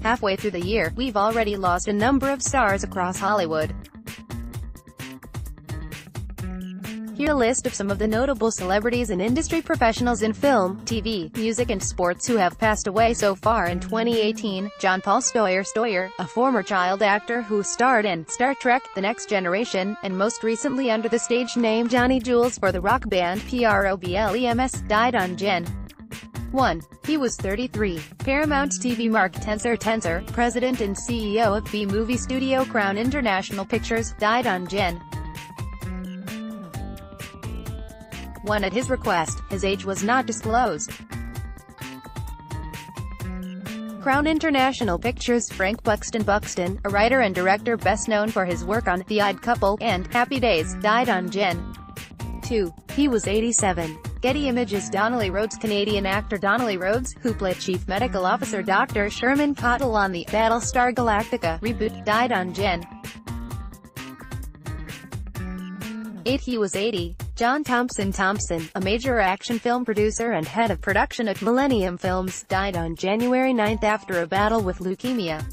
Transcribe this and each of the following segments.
halfway through the year, we've already lost a number of stars across Hollywood. Here a list of some of the notable celebrities and industry professionals in film, TV, music and sports who have passed away so far in 2018. Jon Paul Steuer Steuer, a former child actor who starred in Star Trek: The Next Generation, and most recently under the stage name Jonny Jewels for the rock band P.R.O.B.L.E.M.S, died on Jan. 1. He was 33. Paramount TV Marc Tenzer, president and CEO of B-movie studio Crown International Pictures, died on Jan. 1. At his request, his age was not disclosed. Crown International Pictures Frank Buxton, a writer and director best known for his work on The Odd Couple and Happy Days, died on Jan. 2. He was 87. Getty Images Donnelly Rhodes Canadian actor Donnelly Rhodes, who played Chief Medical Officer Dr. Sherman Cottle on the Battlestar Galactica reboot, died on Jan. 8. He was 80. John Thompson, a major action film producer and head of production at Millennium Films, died on January 9 after a battle with leukemia.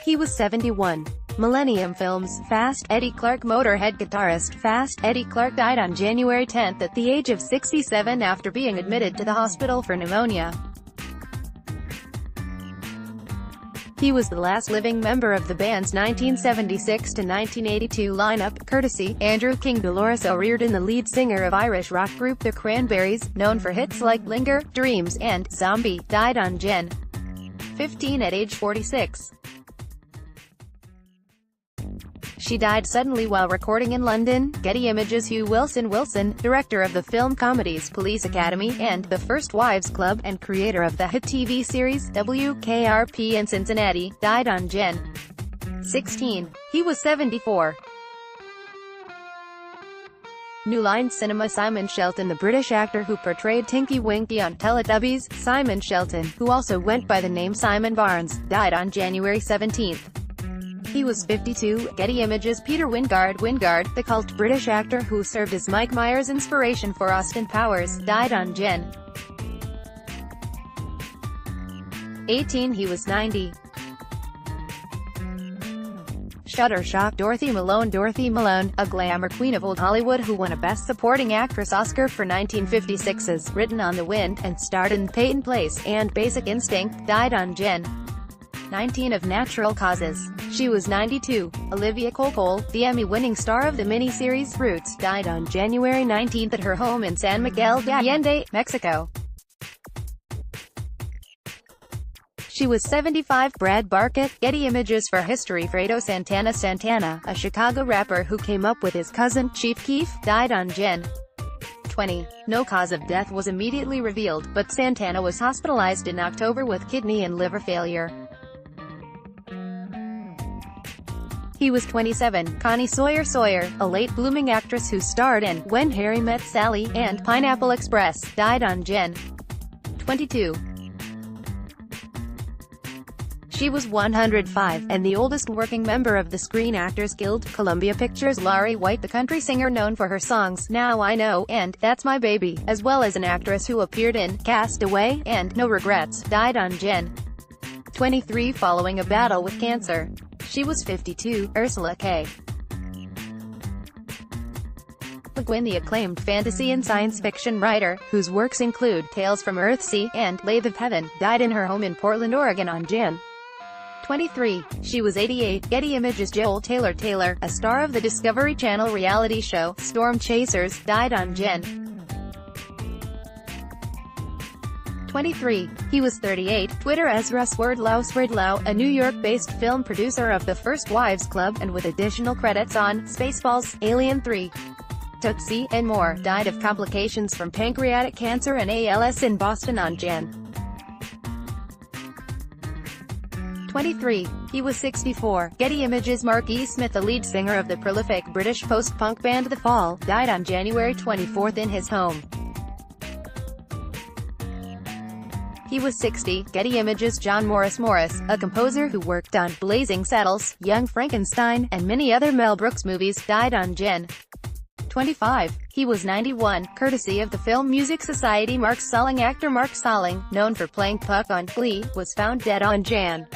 He was 71. Millennium Films Fast Eddie Clark Motorhead guitarist Fast Eddie Clark died on January 10 at the age of 67 after being admitted to the hospital for pneumonia. He was the last living member of the band's 1976 to 1982 lineup, courtesy Andrew King. Dolores ORourke, the lead singer of Irish rock group The Cranberries, known for hits like Linger, Dreams, and Zombie, died on Jan. 15 at age 46. She died suddenly while recording in London. Getty Images Hugh Wilson, director of the film comedies Police Academy and The First Wives Club, and creator of the hit TV series WKRP in Cincinnati, died on Jan. 16. He was 74. New Line Cinema Simon Shelton, the British actor who portrayed Tinky Winky on Teletubbies. Simon Shelton, who also went by the name Simon Barnes, died on January 17. He was 52. Getty Images Peter Wingard, the cult British actor who served as Mike Myers' inspiration for Austin Powers, died on Jan. 18. He was 90. Shuttershock Dorothy Malone, a glamour queen of old Hollywood who won a Best Supporting Actress Oscar for 1956's Written on the Wind, and starred in Peyton Place and Basic Instinct, died on Jan. 19. Of natural causes. She was 92. Olivia Colcole, the Emmy-winning star of the miniseries Roots, died on January 19 at her home in San Miguel de Allende, Mexico. She was 75. Brad Barkett, Getty Images for History Fredo Santana, a Chicago rapper who came up with his cousin, Chief Keef, died on Jan. 20. No cause of death was immediately revealed, but Santana was hospitalized in October with kidney and liver failure. He was 27. Connie Sawyer, a late-blooming actress who starred in When Harry Met Sally and Pineapple Express, died on Jan. 22. She was 105, and the oldest working member of the Screen Actors Guild. Columbia Pictures Laurie White, the country singer known for her songs Now I Know and That's My Baby, as well as an actress who appeared in Cast Away and No Regrets, died on Jan. 23. Following a battle with cancer. She was 52. Ursula K. Le Guin, the acclaimed fantasy and science fiction writer, whose works include Tales from Earthsea and Lathe of Heaven, died in her home in Portland, Oregon on Jan. 23. She was 88. Getty Images Joel Taylor, a star of the Discovery Channel reality show Storm Chasers, died on Jan. 23. He was 38. Twitter Ezra Swerdlow, a New York-based film producer of The First Wives Club, and with additional credits on Spaceballs, Alien 3, Tootsie, and more, died of complications from pancreatic cancer and ALS in Boston on Jan. 23. He was 64. Getty Images Mark E. Smith, the lead singer of the prolific British post-punk band The Fall, died on January 24 in his home. He was 60. Getty Images John Morris, a composer who worked on Blazing Saddles, Young Frankenstein, and many other Mel Brooks movies, died on Jan. 25. He was 91, courtesy of the Film Music Society. Mark Salling. Actor Mark Salling, known for playing Puck on Glee, was found dead on Jan.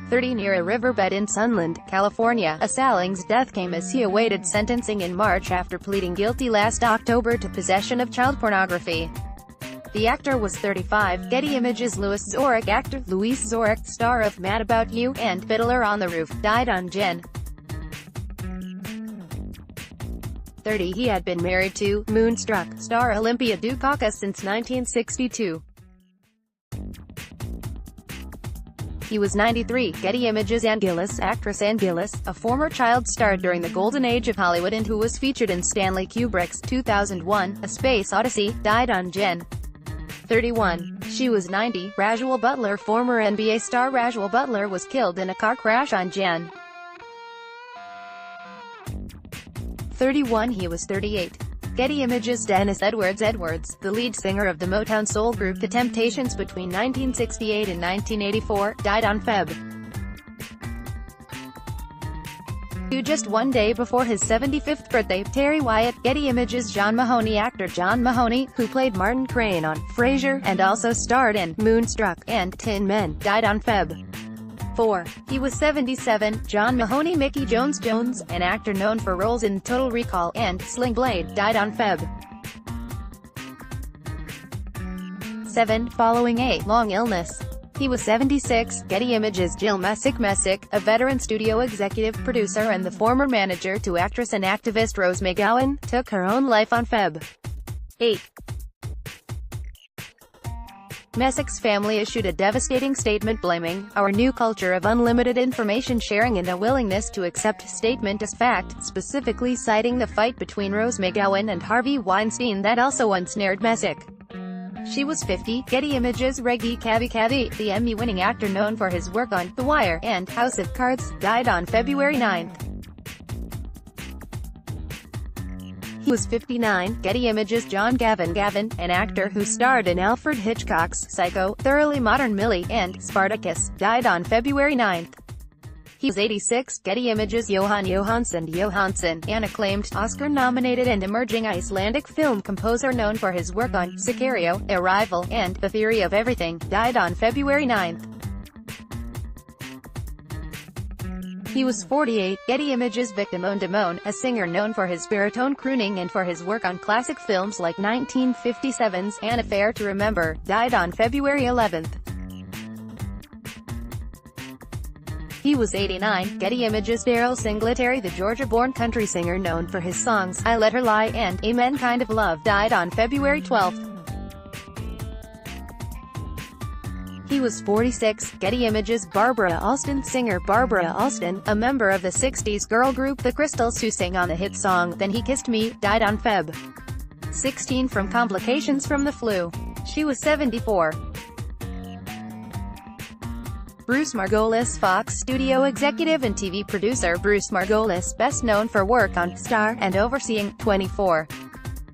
30 near a riverbed in Sunland, California. Salling's death came as he awaited sentencing in March after pleading guilty last October to possession of child pornography. The actor was 35. Getty Images. Louis Zorich. Actor Louis Zorich, star of Mad About You and Fiddler on the Roof, died on Jan. 30. He had been married to Moonstruck star Olympia Dukakis since 1962. He was 93. Getty Images. Ann Gillis. Actress Ann Gillis, a former child star during the golden age of Hollywood and who was featured in Stanley Kubrick's 2001, A Space Odyssey, died on Jan. 31. She was 90. Radwell Butler. Former NBA star Radwell Butler was killed in a car crash on Jan. 31. He was 38. Getty Images. Dennis Edwards. The lead singer of the Motown soul group The Temptations between 1968 and 1984, died on Feb. 2. Just one day before his 75th birthday. Terry Wyatt. Getty Images. John Mahoney. Actor John Mahoney, who played Martin Crane on Frasier and also starred in Moonstruck and Tin Men, died on Feb. 4. He was 77. John Mahoney. Mickey Jones, an actor known for roles in Total Recall and Sling Blade, died on Feb. 7. Following a long illness. He was 76. Getty Images. Jill Messick, a veteran studio executive producer and the former manager to actress and activist Rose McGowan, took her own life on Feb. 8. Messick's family issued a devastating statement blaming our new culture of unlimited information sharing and a willingness to accept statement as fact, specifically citing the fight between Rose McGowan and Harvey Weinstein that also ensnared Messick. She was 50. Getty Images. Reggie Cavi, the Emmy-winning actor known for his work on The Wire and House of Cards, died on February 9. He was 59. Getty Images. Gavin, an actor who starred in Alfred Hitchcock's Psycho, Thoroughly Modern Millie, and Spartacus, died on February 9. He was 86. Getty Images. Jóhann Jóhannsson, an acclaimed, Oscar-nominated and emerging Icelandic film composer known for his work on Sicario, Arrival, and The Theory of Everything, died on February 9. He was 48. Getty Images. Victor Damone, a singer known for his baritone crooning and for his work on classic films like 1957's An Affair to Remember, died on February 11. He was 89. Getty Images. Daryl Singletary, the Georgia-born country singer known for his songs I Let Her Lie and Amen Kind of Love, died on February 12. He was 46. Getty Images. Barbara Alston. Singer Barbara Alston, a member of the 60s girl group The Crystals who sang on the hit song Then He Kissed Me, died on Feb. 16 from complications from the flu. She was 74. Bruce Margolis. Fox studio executive and TV producer Bruce Margolis, best known for work on Star and overseeing 24,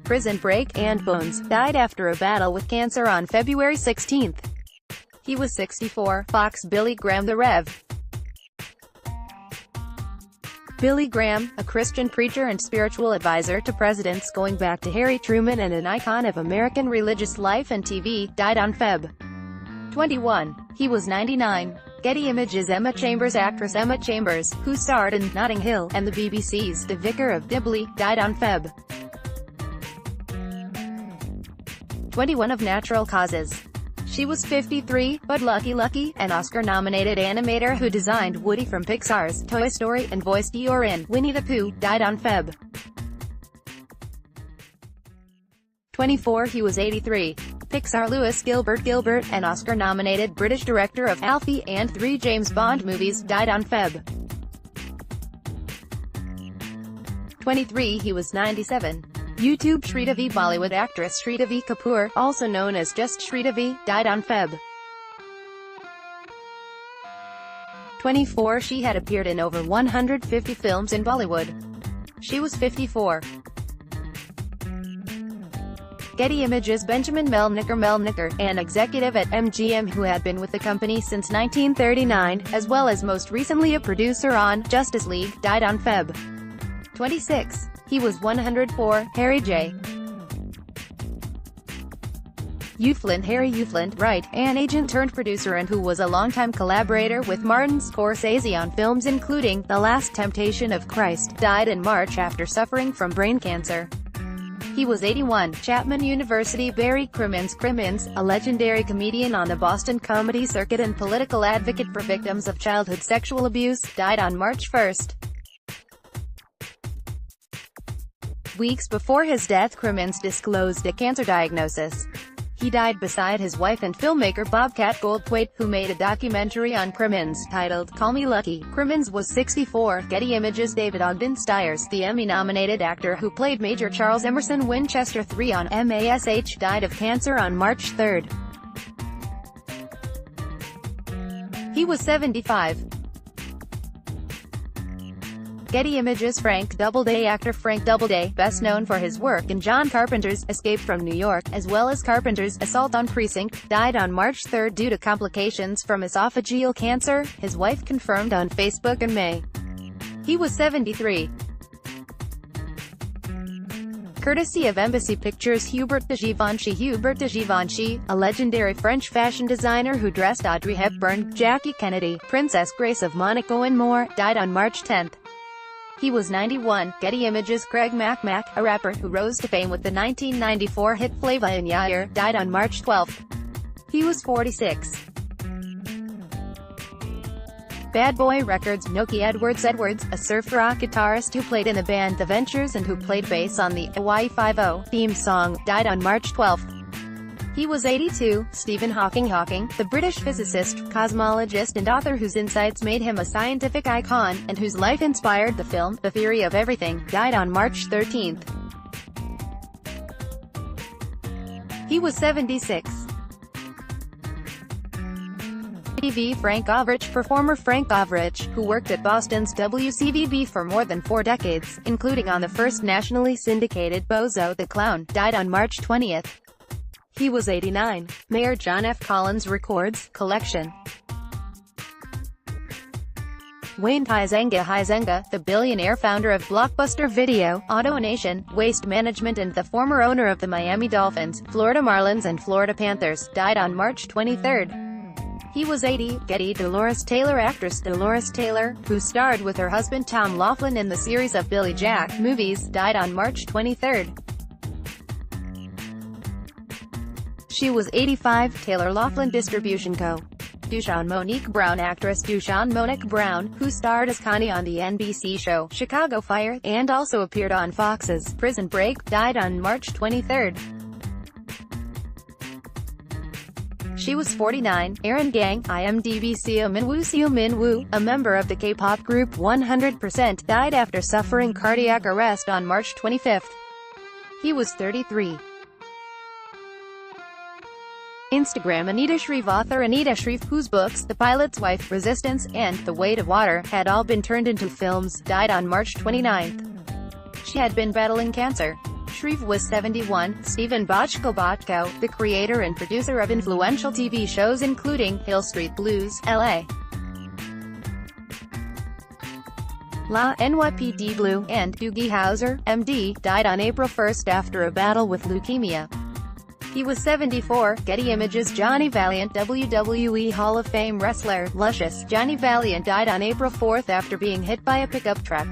Prison Break, and Bones, died after a battle with cancer on February 16. He was 64. Fox. Billy Graham. The Rev. Billy Graham, a Christian preacher and spiritual advisor to presidents going back to Harry Truman and an icon of American religious life and TV, died on Feb. 21. He was 99. Getty Images. Emma Chambers. Actress Emma Chambers, who starred in Notting Hill and the BBC's The Vicar of Dibley, died on Feb. 21 of natural causes. She was 53, but Lucky, an Oscar-nominated animator who designed Woody from Pixar's Toy Story and voiced Eeyore in Winnie the Pooh, died on Feb. 24. He was 83. Pixar. Lewis Gilbert, an Oscar-nominated British director of Alfie and 3 James Bond movies, died on Feb. 23. He was 97. YouTube. Sridevi. Bollywood actress Sridevi Kapoor, also known as just Sridevi, died on Feb. 24. She had appeared in over 150 films in Bollywood. She was 54. Getty Images Benjamin Melnick, an executive at MGM who had been with the company since 1939, as well as most recently a producer on Justice League, died on Feb. 26. He was 104. Harry J. Harry Uflin, Wright, an agent turned producer and who was a longtime collaborator with Martin Scorsese on films including The Last Temptation of Christ, died in March after suffering from brain cancer. He was 81. Chapman University Barry Crimmins, a legendary comedian on the Boston comedy circuit and political advocate for victims of childhood sexual abuse, died on March 1. Weeks before his death, Crimmins disclosed a cancer diagnosis. He died beside his wife and filmmaker Bobcat Goldthwait, who made a documentary on Crimmins, titled Call Me Lucky. Crimmins was 64. Getty Images David Ogden Stiers, the Emmy-nominated actor who played Major Charles Emerson Winchester III on MASH, died of cancer on March 3. He was 75. Getty Images Frank Doubleday Actor Frank Doubleday, best known for his work in John Carpenter's Escape from New York, as well as Carpenter's Assault on Precinct, died on March 3 due to complications from esophageal cancer, his wife confirmed on Facebook in May. He was 73. Courtesy of Embassy Pictures Hubert de Givenchy, a legendary French fashion designer who dressed Audrey Hepburn, Jackie Kennedy, Princess Grace of Monaco and more, died on March 10. He was 91. Getty Images Craig Mac, a rapper who rose to fame with the 1994 hit Flava in Yair, died on March 12. He was 46. Bad Boy Records Noki Edwards, a surf rock guitarist who played in the band The Ventures and who played bass on the Hawaii Five-0 theme song, died on March 12. He was 82. Stephen Hawking, the British physicist, cosmologist and author whose insights made him a scientific icon, and whose life inspired the film, The Theory of Everything, died on March 13. He was 76. TV Frank Overich Performer Frank Overich, who worked at Boston's WCVB for more than 4 decades, including on the first nationally syndicated Bozo the Clown, died on March 20. He was 89. Mayor John F. Collins Records Collection. Wayne Huizenga, the billionaire founder of Blockbuster Video, AutoNation, Waste Management and the former owner of the Miami Dolphins, Florida Marlins and Florida Panthers, died on March 23. He was 80. Getty Dolores Taylor Actress Dolores Taylor, who starred with her husband Tom Laughlin in the series of Billy Jack movies, died on March 23. She was 85. Taylor Laughlin Distribution Co. Dushan Monique Brown Actress Dushan Monique Brown, who starred as Connie on the NBC show Chicago Fire, and also appeared on Fox's Prison Break, died on March 23. She was 49. Aaron Gang, IMDb Seo Minwoo, a member of the K-pop group 100%, died after suffering cardiac arrest on March 25. He was 33. Instagram Anita Shreve Author Anita Shreve, whose books, The Pilot's Wife, Resistance, and The Weight of Water, had all been turned into films, died on March 29. She had been battling cancer. Shreve was 71. Stephen Bochco, the creator and producer of influential TV shows including Hill Street Blues, L.A. La NYPD Blue, and Doogie Howser, M.D., died on April 1 after a battle with leukemia. He was 74. Getty Images Johnny Valiant WWE Hall of Fame wrestler, Luscious, Johnny Valiant died on April 4 after being hit by a pickup truck.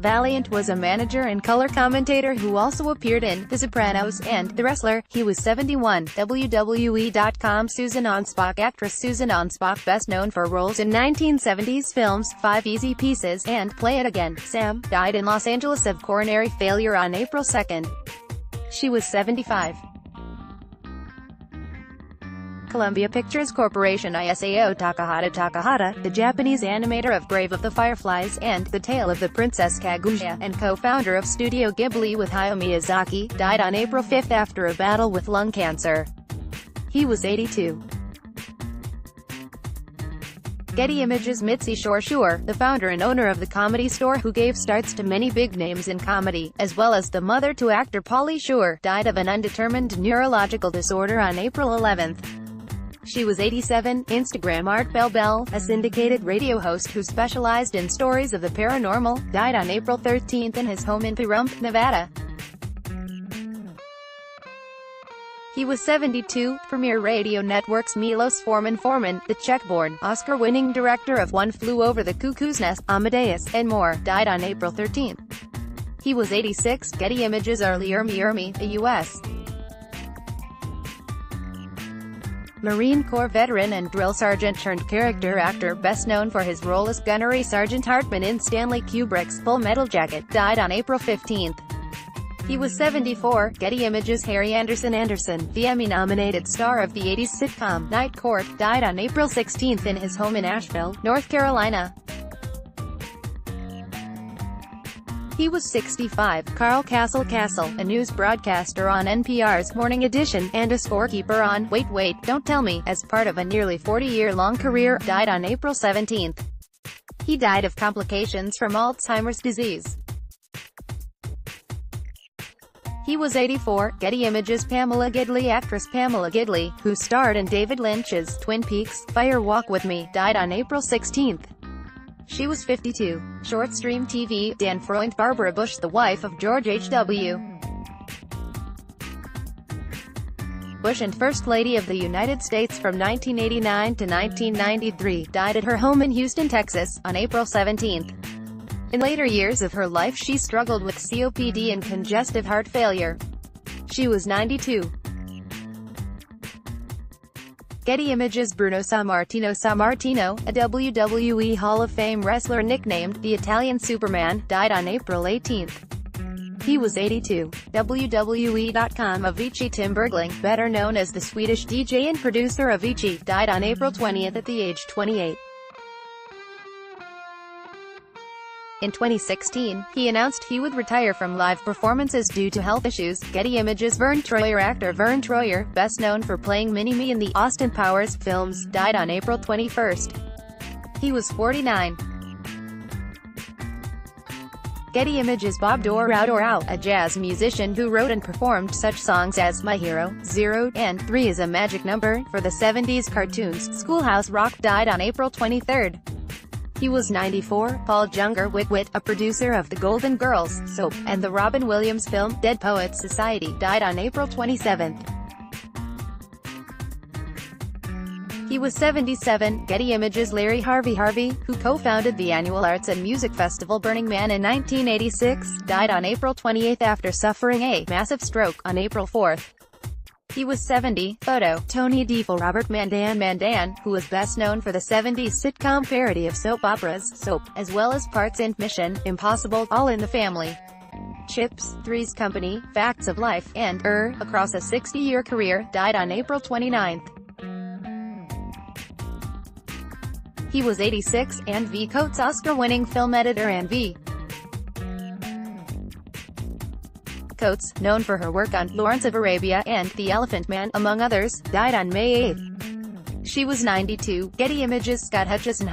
Valiant was a manager and color commentator who also appeared in The Sopranos and The Wrestler. He was 71. WWE.com Susan Onspach Actress Susan Onspach, best known for roles in 1970s films, 5 Easy Pieces, and Play It Again, Sam, died in Los Angeles of coronary failure on April 2. She was 75. Columbia Pictures Corporation Isao Takaha, the Japanese animator of Grave of the Fireflies and The Tale of the Princess Kaguya, and co-founder of Studio Ghibli with Hayao Miyazaki, died on April 5 after a battle with lung cancer. He was 82. Getty Images. Mitzi Shore, the founder and owner of the Comedy Store who gave starts to many big names in comedy, as well as the mother to actor Pauly Shore, died of an undetermined neurological disorder on April 11. She was 87. Instagram. Art Bell, a syndicated radio host who specialized in stories of the paranormal, died on April 13 in his home in P.R.O.B.L.E.M.S, Nevada. He was 72. Premier Radio Network's Milos Forman, the Czech-born, Oscar-winning director of One Flew Over the Cuckoo's Nest, Amadeus, and more, died on April 13. He was 86. Getty Images. Ermi, a U.S. Marine Corps veteran and drill sergeant turned character actor, best known for his role as Gunnery Sergeant Hartman in Stanley Kubrick's Full Metal Jacket, died on April 15. He was 74. Getty Images. Harry Anderson, the Emmy-nominated star of the 80s sitcom Night Court, died on April 16 in his home in Asheville, North Carolina. He was 65. Carl Castle, a news broadcaster on NPR's Morning Edition, and a scorekeeper on Wait, Don't Tell Me, as part of a nearly 40-year-long career, died on April 17. He died of complications from Alzheimer's disease. He was 84. Getty Images. Pamela Gidley. Actress Pamela Gidley, who starred in David Lynch's Twin Peaks, Fire Walk With Me, died on April 16. She was 52. Short Stream TV. Dan Freund. Barbara Bush, the wife of George H.W. Bush and First Lady of the United States from 1989 to 1993, died at her home in Houston, Texas, on April 17. In later years of her life she struggled with COPD and congestive heart failure. She was 92. Getty Images. Bruno Sammartino, a WWE Hall of Fame wrestler nicknamed the Italian Superman, died on April 18. He was 82. WWE.com. Avicii. Tim Bergling, better known as the Swedish DJ and producer Avicii, died on April 20 at the age 28. In 2016, he announced he would retire from live performances due to health issues. Getty Images. Verne Troyer. Actor Verne Troyer, best known for playing Mini-Me in the Austin Powers films, died on April 21. He was 49. Getty Images. Bob Dorau, a jazz musician who wrote and performed such songs as My Hero, Zero, and 3 is a Magic Number for the 70s cartoons Schoolhouse Rock, died on April 23. He was 94. Paul Junger. Wit, a producer of The Golden Girls soap, and the Robin Williams film, Dead Poets Society, died on April 27. He was 77. Getty Images. Larry Harvey, who co-founded the annual arts and music festival Burning Man in 1986, died on April 28 after suffering a massive stroke on April 4. He was 70. Photo. Tony DeFol. Robert Mandan, who was best known for the 70s sitcom parody of soap operas, Soap, as well as parts in Mission Impossible, All in the Family, Chips, Three's Company, Facts of Life, and across a 60-year career, died on April 29. He was 86. Ann V. Coates. Oscar-winning film editor Ann V. Coates, known for her work on Lawrence of Arabia and The Elephant Man, among others, died on May 8. She was 92. Getty Images. Scott Hutchison,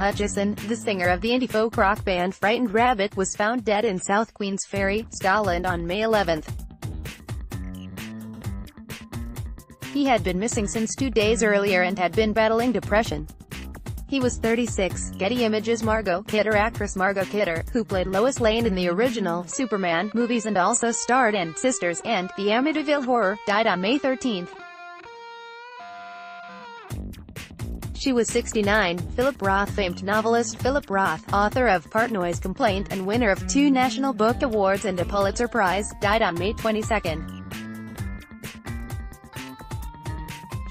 the singer of the indie folk rock band Frightened Rabbit, was found dead in South Queens Ferry, Scotland on May 11. He had been missing since 2 days earlier and had been battling depression. He was 36. Getty Images. Margot Kidder. Actress Margot Kidder, who played Lois Lane in the original Superman movies and also starred in Sisters and The Amityville Horror, died on May 13. She was 69. Philip Roth. Famed novelist Philip Roth, author of Partnoy's Complaint and winner of 2 National Book Awards and a Pulitzer Prize, died on May 22.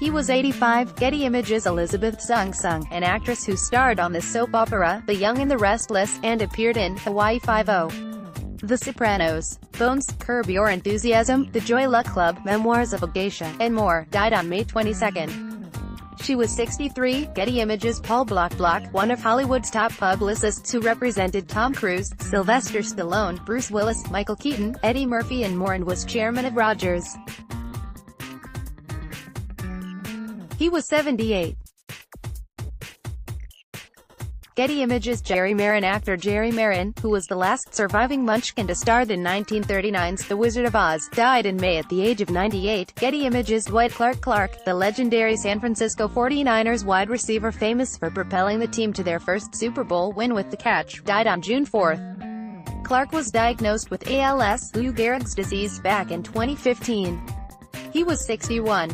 He was 85. Getty Images. Elizabeth Sung, an actress who starred on the soap opera The Young and the Restless, and appeared in Hawaii Five-0, The Sopranos, Bones, Curb Your Enthusiasm, The Joy Luck Club, Memoirs of a Geisha, and more, died on May 22. She was 63. Getty Images. Paul Block, one of Hollywood's top publicists who represented Tom Cruise, Sylvester Stallone, Bruce Willis, Michael Keaton, Eddie Murphy and more, and was chairman of Rogers. He was 78. Getty Images. Jerry Marin. Actor Jerry Marin, who was the last surviving Munchkin to star in 1939's The Wizard of Oz, died in May at the age of 98. Getty Images. Dwight Clark, the legendary San Francisco 49ers wide receiver famous for propelling the team to their first Super Bowl win with the catch, died on June 4. Clark was diagnosed with ALS, Lou Gehrig's disease, back in 2015. He was 61.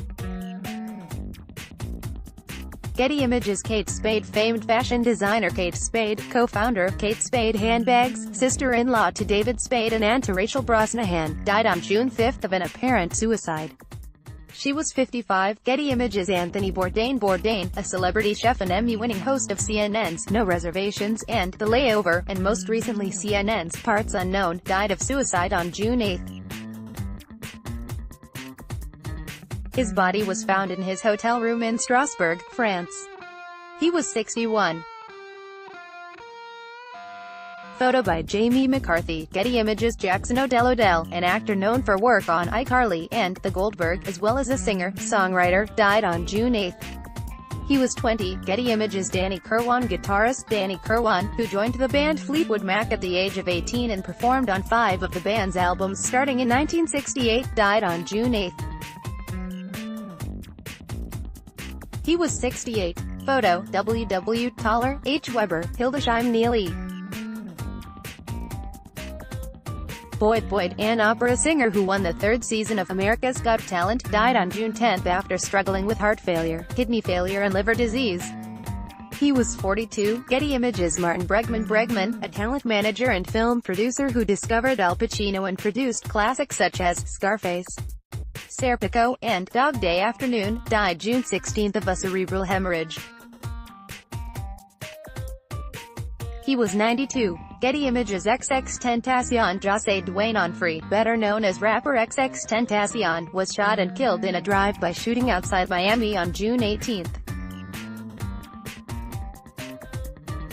Getty Images. Kate Spade. Famed fashion designer Kate Spade, co-founder of Kate Spade Handbags, sister-in-law to David Spade and aunt to Rachel Brosnahan, died on June 5 of an apparent suicide. She was 55. Getty Images. Anthony Bourdain, a celebrity chef and Emmy-winning host of CNN's No Reservations and The Layover, and most recently CNN's Parts Unknown, died of suicide on June 8. His body was found in his hotel room in Strasbourg, France. He was 61. Photo by Jamie McCarthy. Getty Images. Jackson Odell, an actor known for work on iCarly and The Goldberg, as well as a singer-songwriter, died on June 8. He was 20. Getty Images. Danny Kirwan. Guitarist Danny Kirwan, who joined the band Fleetwood Mac at the age of 18 and performed on 5 of the band's albums starting in 1968, died on June 8. He was 68. Photo, W. Toller, H. Weber, Hildesheim Neely. Boyd, an opera singer who won the 3rd season of America's Got Talent, died on June 10 after struggling with heart failure, kidney failure and liver disease. He was 42. Getty Images. Martin Bregman, a talent manager and film producer who discovered Al Pacino and produced classics such as Scarface, Serpico, and Dog Day Afternoon, died June 16 of a cerebral hemorrhage. He was 92. Getty Images. XXXTentacion. José Duane Onfrey, better known as rapper XXXTentacion, was shot and killed in a drive-by shooting outside Miami on June 18.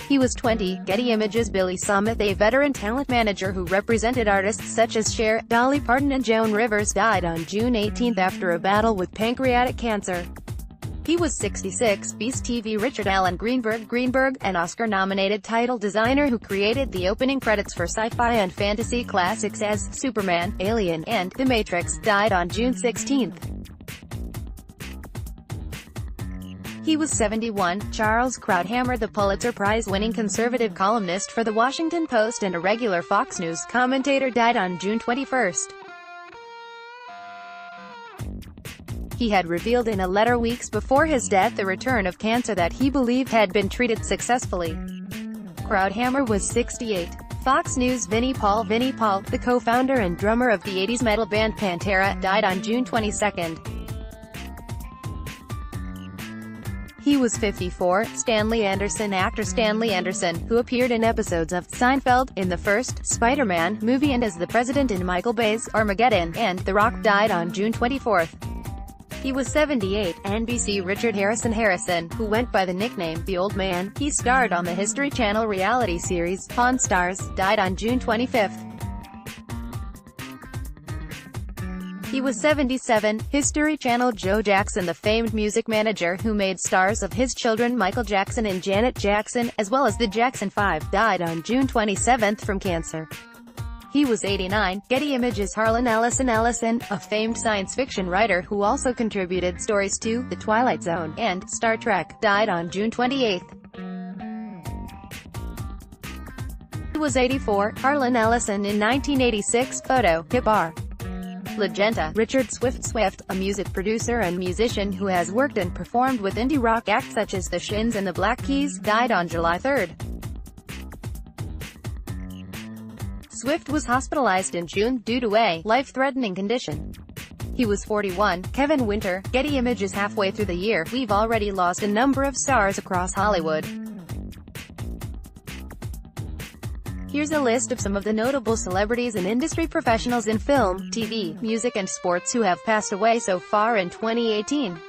He was 20. Getty Images. Billy Summit, a veteran talent manager who represented artists such as Cher, Dolly Parton and Joan Rivers, died on June 18 after a battle with pancreatic cancer. He was 66. Beast TV. Richard Allen Greenberg, an Oscar-nominated title designer who created the opening credits for sci-fi and fantasy classics as Superman, Alien, and The Matrix, died on June 16. He was 71. Charles Krauthammer, the Pulitzer Prize-winning conservative columnist for The Washington Post and a regular Fox News commentator, died on June 21. He had revealed in a letter weeks before his death the return of cancer that he believed had been treated successfully. Krauthammer was 68. Fox News. Vinnie Paul, the co-founder and drummer of the 80s metal band Pantera, died on June 22. He was 54. Stanley Anderson. Actor Stanley Anderson, who appeared in episodes of Seinfeld, in the first Spider-Man movie and as the president in Michael Bay's Armageddon, and The Rock, died on June 24. He was 78. NBC. Richard Harrison, who went by the nickname The Old Man, he starred on the History Channel reality series Pawn Stars, died on June 25. He was 77. History Channel. Joe Jackson, the famed music manager who made stars of his children Michael Jackson and Janet Jackson, as well as the Jackson 5, died on June 27 from cancer. He was 89. Getty Images. Harlan Ellison, a famed science fiction writer who also contributed stories to The Twilight Zone and Star Trek, died on June 28. He was 84. Harlan Ellison. In 1986. Photo, Kipar. Legenda. Richard Swift, a music producer and musician who has worked and performed with indie rock acts such as The Shins and the Black Keys, died on July 3. Swift was hospitalized in June due to a life-threatening condition. He was 41. Kevin Winter. Getty Images. Halfway through the year, we've already lost a number of stars across Hollywood. Here's a list of some of the notable celebrities and industry professionals in film, TV, music and sports who have passed away so far in 2018.